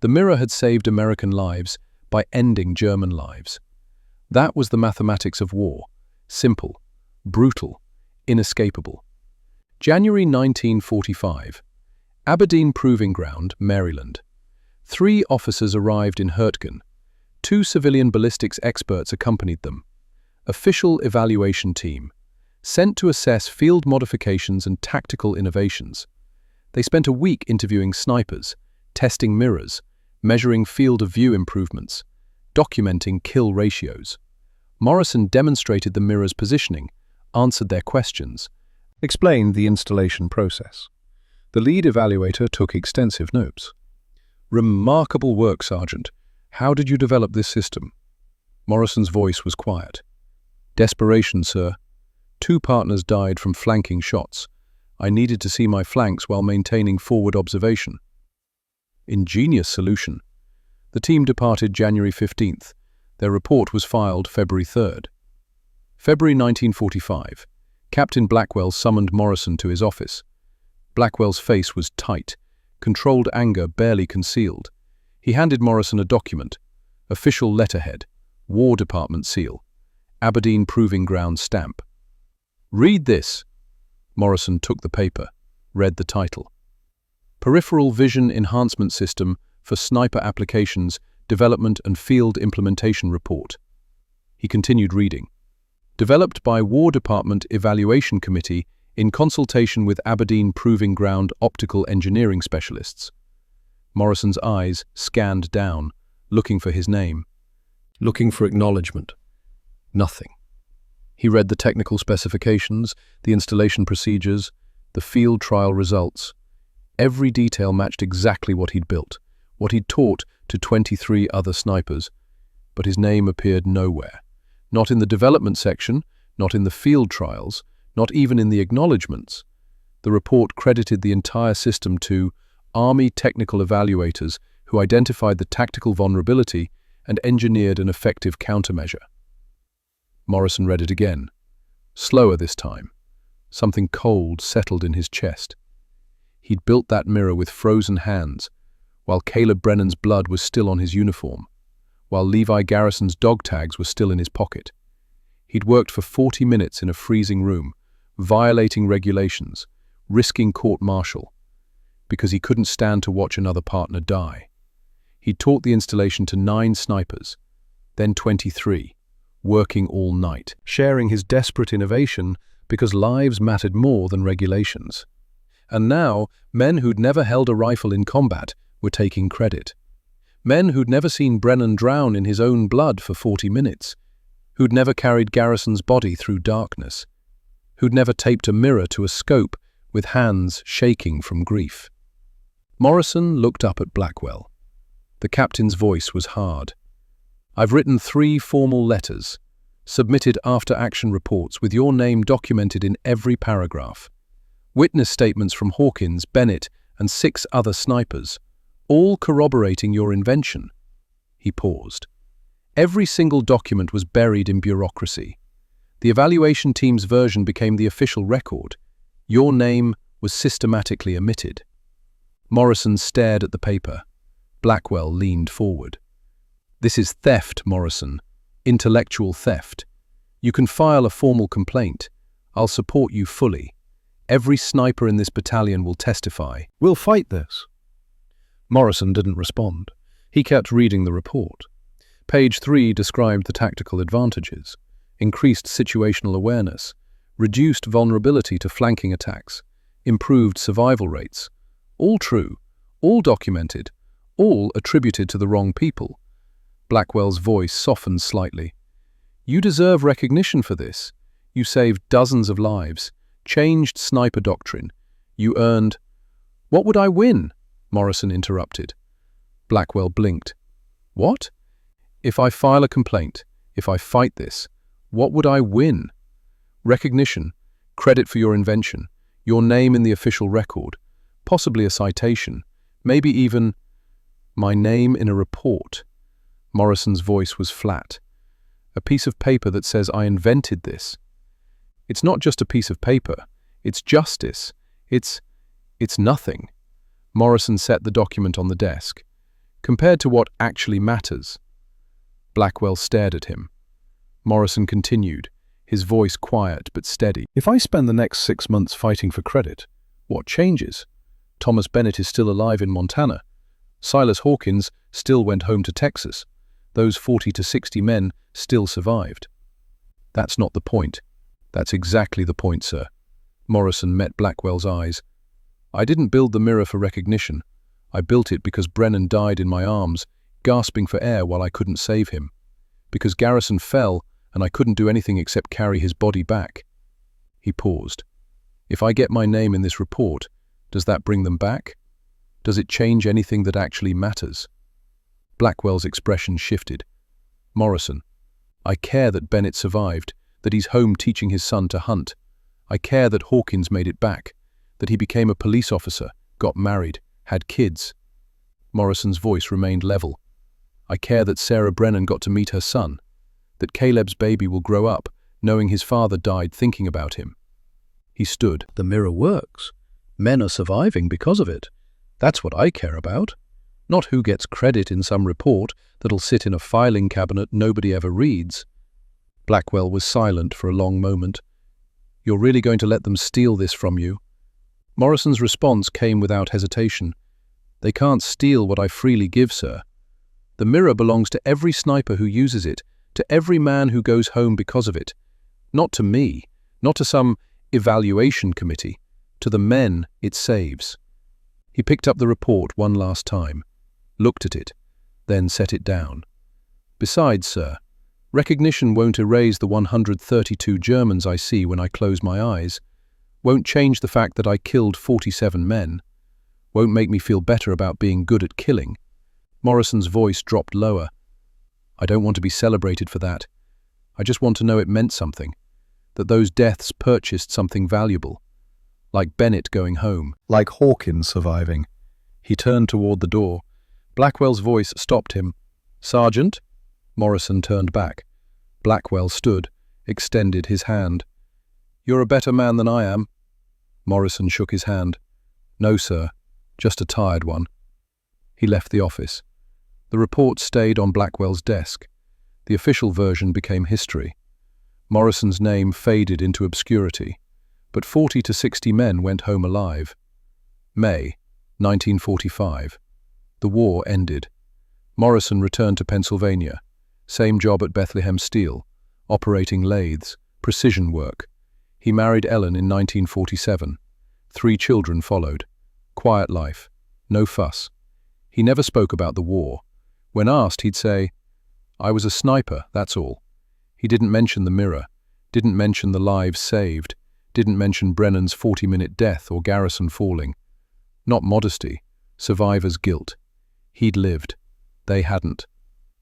The mirror had saved American lives by ending German lives. That was the mathematics of war. Simple, brutal, inescapable. January 1945. Aberdeen Proving Ground, Maryland. 3 officers arrived in Hurtgen. 2 civilian ballistics experts accompanied them. Official evaluation team, sent to assess field modifications and tactical innovations. They spent a week interviewing snipers, testing mirrors, measuring field of view improvements, documenting kill ratios. Morrison demonstrated the mirror's positioning, answered their questions, Explained the installation process. The lead evaluator took extensive notes. "Remarkable work, Sergeant. How did you develop this system?" Morrison's voice was quiet. "Desperation, sir. 2 partners died from flanking shots. I needed to see my flanks while maintaining forward observation." Ingenious solution. The team departed January 15th. Their report was filed February 3rd. February 1945. Captain Blackwell summoned Morrison to his office. Blackwell's face was tight, controlled anger barely concealed. He handed Morrison a document, official letterhead, War Department seal, Aberdeen Proving Ground stamp. "Read this." Morrison took the paper, read the title. Peripheral Vision Enhancement System for Sniper Applications, Development and Field Implementation Report. He continued reading. Developed by War Department Evaluation Committee in consultation with Aberdeen Proving Ground optical engineering specialists. Morrison's eyes scanned down, looking for his name. Looking for acknowledgement. Nothing. He read the technical specifications, the installation procedures, the field trial results. Every detail matched exactly what he'd built, what he'd taught to 23 other snipers. But his name appeared nowhere. Not in the development section, not in the field trials, not even in the acknowledgements. The report credited the entire system to Army technical evaluators who identified the tactical vulnerability and engineered an effective countermeasure. Morrison read it again, slower this time. Something cold settled in his chest. He'd built that mirror with frozen hands, while Caleb Brennan's blood was still on his uniform, while Levi Garrison's dog tags were still in his pocket. He'd worked for 40 minutes in a freezing room, violating regulations, risking court-martial, because he couldn't stand to watch another partner die. He'd taught the installation to 9 snipers, then 23, working all night, sharing his desperate innovation because lives mattered more than regulations. And now, men who'd never held a rifle in combat were taking credit. Men who'd never seen Brennan drown in his own blood for 40 minutes, who'd never carried Garrison's body through darkness, who'd never taped a mirror to a scope with hands shaking from grief. Morrison looked up at Blackwell. The captain's voice was hard. "I've written 3 formal letters, submitted after-action reports with your name documented in every paragraph. Witness statements from Hawkins, Bennett, and 6 other snipers, all corroborating your invention." He paused. Every single document was buried in bureaucracy. The evaluation team's version became the official record. Your name was systematically omitted. Morrison stared at the paper. Blackwell leaned forward. "This is theft, Morrison. Intellectual theft. You can file a formal complaint. I'll support you fully. Every sniper in this battalion will testify." "We'll fight this." Morrison didn't respond. He kept reading the report. Page 3 described the tactical advantages: increased situational awareness, reduced vulnerability to flanking attacks, improved survival rates. All true, all documented, all attributed to the wrong people. Blackwell's voice softened slightly. You deserve recognition for this. You saved dozens of lives, changed sniper doctrine. You earned— What would I win? Morrison interrupted. Blackwell blinked. What? If I file a complaint, if I fight this, what would I win? Recognition, credit for your invention, your name in the official record, possibly a citation, maybe even my name in a report. Morrison's voice was flat. A piece of paper that says I invented this. It's not just a piece of paper. It's justice. It's nothing. Morrison set the document on the desk. Compared to what actually matters. Blackwell stared at him. Morrison continued, his voice quiet but steady. If I spend the next 6 months fighting for credit, what changes? Thomas Bennett is still alive in Montana. Silas Hawkins still went home to Texas. Those 40 to 60 men still survived. That's not the point. That's exactly the point, sir. Morrison met Blackwell's eyes. I didn't build the mirror for recognition. I built it because Brennan died in my arms, gasping for air while I couldn't save him. Because Garrison fell and I couldn't do anything except carry his body back. He paused. If I get my name in this report, does that bring them back? Does it change anything that actually matters? Blackwell's expression shifted. Morrison, I care that Bennett survived, that he's home teaching his son to hunt. I care that Hawkins made it back, that he became a police officer, got married, had kids. Morrison's voice remained level. I care that Sarah Brennan got to meet her son, that Caleb's baby will grow up, knowing his father died thinking about him. He stood. The mirror works. Men are surviving because of it. That's what I care about. Not who gets credit in some report that'll sit in a filing cabinet nobody ever reads. Blackwell was silent for a long moment. You're really going to let them steal this from you? Morrison's response came without hesitation. They can't steal what I freely give, sir. The mirror belongs to every sniper who uses it, to every man who goes home because of it. Not to me, not to some evaluation committee, to the men it saves. He picked up the report one last time, looked at it, then set it down. Besides, sir, recognition won't erase the 132 Germans I see when I close my eyes, won't change the fact that I killed 47 men, won't make me feel better about being good at killing. Morrison's voice dropped lower. I don't want to be celebrated for that. I just want to know it meant something, that those deaths purchased something valuable. Like Bennett going home, like Hawkins surviving. He turned toward the door. Blackwell's voice stopped him. Sergeant? Morrison turned back. Blackwell stood, extended his hand. You're a better man than I am. Morrison shook his hand. No, sir, just a tired one. He left the office. The report stayed on Blackwell's desk. The official version became history. Morrison's name faded into obscurity, but 40 to 60 men went home alive. May 1945. The war ended. Morrison returned to Pennsylvania. Same job at Bethlehem Steel, operating lathes, precision work. He married Ellen in 1947. 3 children followed. Quiet life. No fuss. He never spoke about the war. When asked, he'd say, I was a sniper, that's all. He didn't mention the mirror, didn't mention the lives saved, didn't mention Brennan's 40-minute death or Garrison falling. Not modesty, survivor's guilt. He'd lived. They hadn't.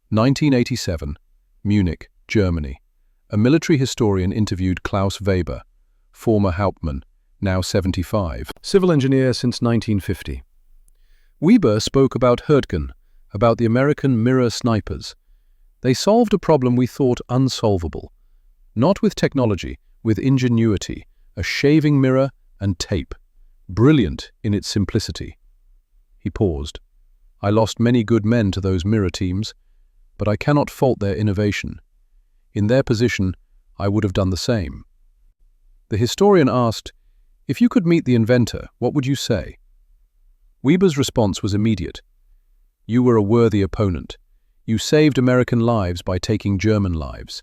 1987, Munich, Germany. A military historian interviewed Klaus Weber, former Hauptmann, now 75, civil engineer since 1950. Weber spoke about Hurtgen, about the American mirror snipers. They solved a problem we thought unsolvable. Not with technology, with ingenuity, a shaving mirror and tape. Brilliant in its simplicity. He paused. I lost many good men to those mirror teams, but I cannot fault their innovation. In their position, I would have done the same. The historian asked, if you could meet the inventor, what would you say? Weber's response was immediate. You were a worthy opponent. You saved American lives by taking German lives.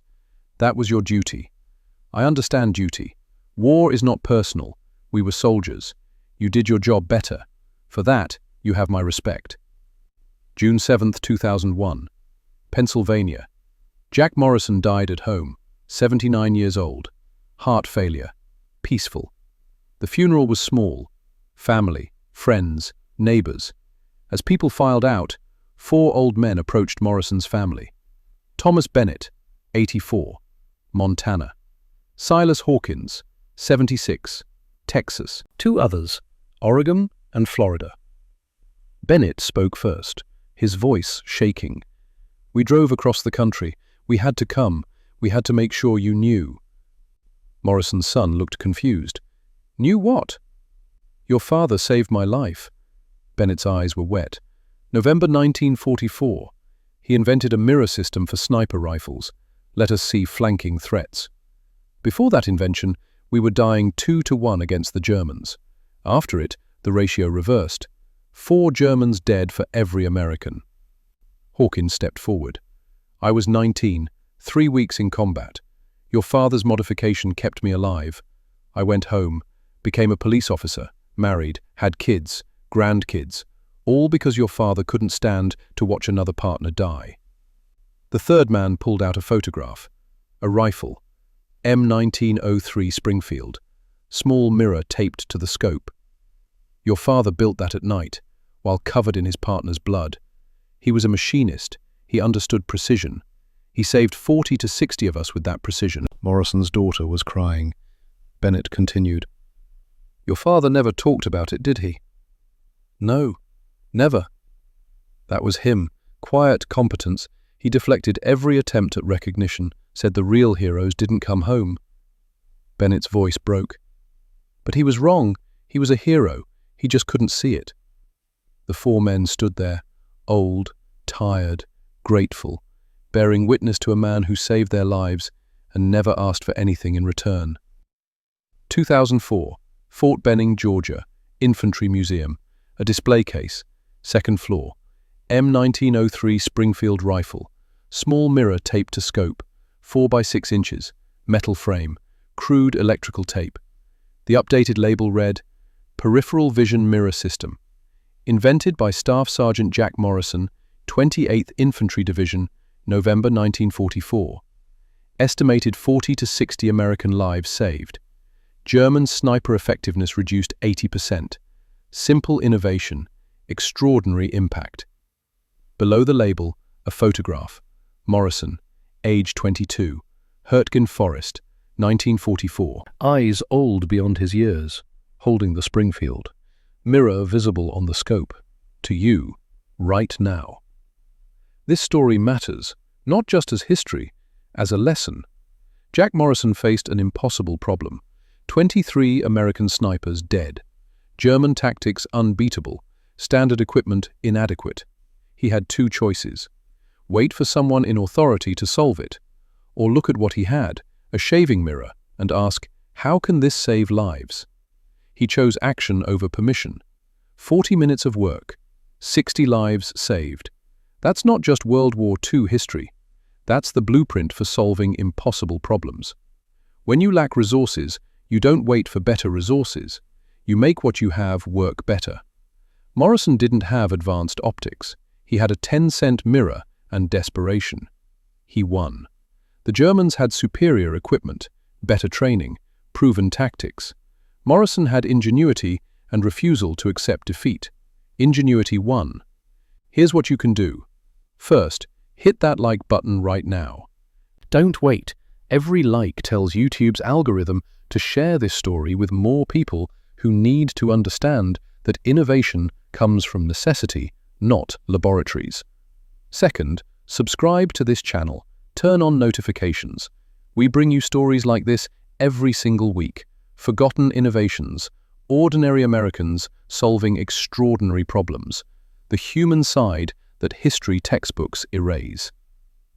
That was your duty. I understand duty. War is not personal. We were soldiers. You did your job better. For that, You have my respect. June 7, 2001. Pennsylvania. Jack Morrison died at home, 79 years old. Heart failure. Peaceful. The funeral was small. Family, friends, neighbors. As people filed out, 4 old men approached Morrison's family. Thomas Bennett, 84, Montana. Silas Hawkins, 76, Texas. 2 others, Oregon and Florida. Bennett spoke first, his voice shaking. We drove across the country. We had to come. We had to make sure you knew. Morrison's son looked confused. Knew what? Your father saved my life. Bennett's eyes were wet. November 1944. He invented a mirror system for sniper rifles. Let us see flanking threats. Before that invention, we were dying 2-1 against the Germans. After it, the ratio reversed. 4 Germans dead for every American. Hawkins stepped forward. I was 19, 3 weeks in combat. Your father's modification kept me alive. I went home, became a police officer, married, had kids, grandkids, all because your father couldn't stand to watch another partner die. The third man pulled out a photograph. A rifle. M1903 Springfield. Small mirror taped to the scope. Your father built that at night, while covered in his partner's blood. He was a machinist. He understood precision. He saved 40 to 60 of us with that precision. Morrison's daughter was crying. Bennett continued. Your father never talked about it, did he? No, never. That was him. Quiet competence. He deflected every attempt at recognition, said the real heroes didn't come home. Bennett's voice broke. But he was wrong. He was a hero. He just couldn't see it. The 4 men stood there, old, tired, grateful, bearing witness to a man who saved their lives and never asked for anything in return. 2004, Fort Benning, Georgia, Infantry Museum, a display case, 2nd floor, M1903 Springfield rifle, small mirror taped to scope, 4 by 6 inches, metal frame, crude electrical tape. The updated label read, Peripheral Vision Mirror System. Invented by Staff Sergeant Jack Morrison, 28th Infantry Division, November 1944. Estimated 40 to 60 American lives saved. German sniper effectiveness reduced 80%. Simple innovation, extraordinary impact. Below the label, a photograph. Morrison, age 22, Hurtgen Forest, 1944. Eyes old beyond his years, holding the Springfield. Mirror visible on the scope. To you, right now. This story matters, not just as history, as a lesson. Jack Morrison faced an impossible problem. 23 American snipers dead. German tactics unbeatable. Standard equipment inadequate. He had 2 choices. Wait for someone in authority to solve it, or look at what he had, a shaving mirror, and ask, how can this save lives? He chose action over permission. 40 minutes of work, 60 lives saved. That's not just World War II history. That's the blueprint for solving impossible problems. When you lack resources, you don't wait for better resources. You make what you have work better. Morrison didn't have advanced optics. He had a 10-cent mirror and desperation. He won. The Germans had superior equipment, better training, proven tactics. Morrison had ingenuity and refusal to accept defeat. Ingenuity won. Here's what you can do. First, hit that like button right now. Don't wait. Every like tells YouTube's algorithm to share this story with more people who need to understand that innovation comes from necessity, not laboratories. Second, subscribe to this channel. Turn on notifications. We bring you stories like this every single week. Forgotten innovations, ordinary Americans solving extraordinary problems, the human side that history textbooks erase.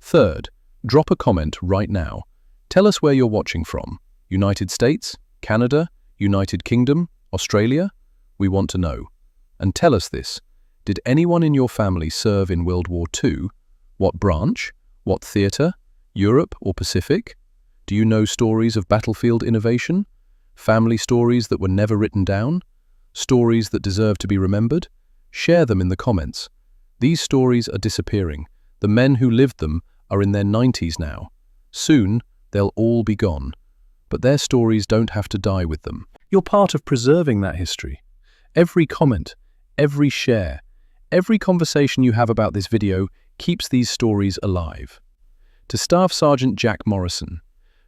Third, drop a comment right now. Tell us where you're watching from. United States, Canada, United Kingdom, Australia? We want to know. And tell us this. Did anyone in your family serve in World War II? What branch? What theater? Europe or Pacific? Do you know stories of battlefield innovation? Family stories that were never written down? Stories that deserve to be remembered? Share them in the comments. These stories are disappearing. The men who lived them are in their 90s now. Soon, they'll all be gone. But their stories don't have to die with them. You're part of preserving that history. Every comment, every share, every conversation you have about this video keeps these stories alive. To Staff Sergeant Jack Morrison,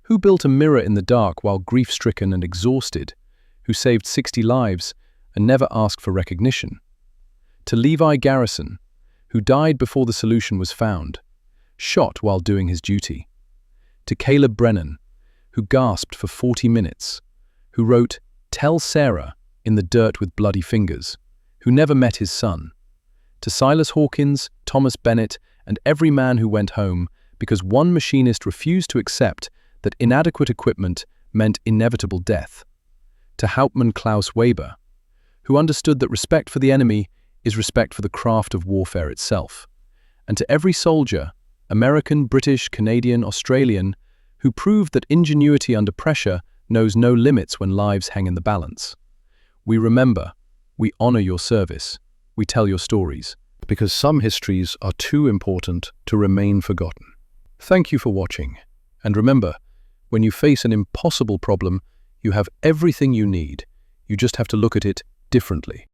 who built a mirror in the dark while grief-stricken and exhausted, who saved 60 lives and never asked for recognition. To Levi Garrison, who died before the solution was found, shot while doing his duty. To Caleb Brennan, who gasped for 40 minutes, who wrote, "Tell Sarah," in the dirt with bloody fingers, who never met his son. To Silas Hawkins, Thomas Bennett, and every man who went home because one machinist refused to accept that inadequate equipment meant inevitable death. To Hauptmann Klaus Weber, who understood that respect for the enemy is respect for the craft of warfare itself. And to every soldier, American, British, Canadian, Australian, who proved that ingenuity under pressure knows no limits when lives hang in the balance. We remember, we honor your service, we tell your stories, because some histories are too important to remain forgotten. Thank you for watching, and remember, when you face an impossible problem, you have everything you need. You just have to look at it differently.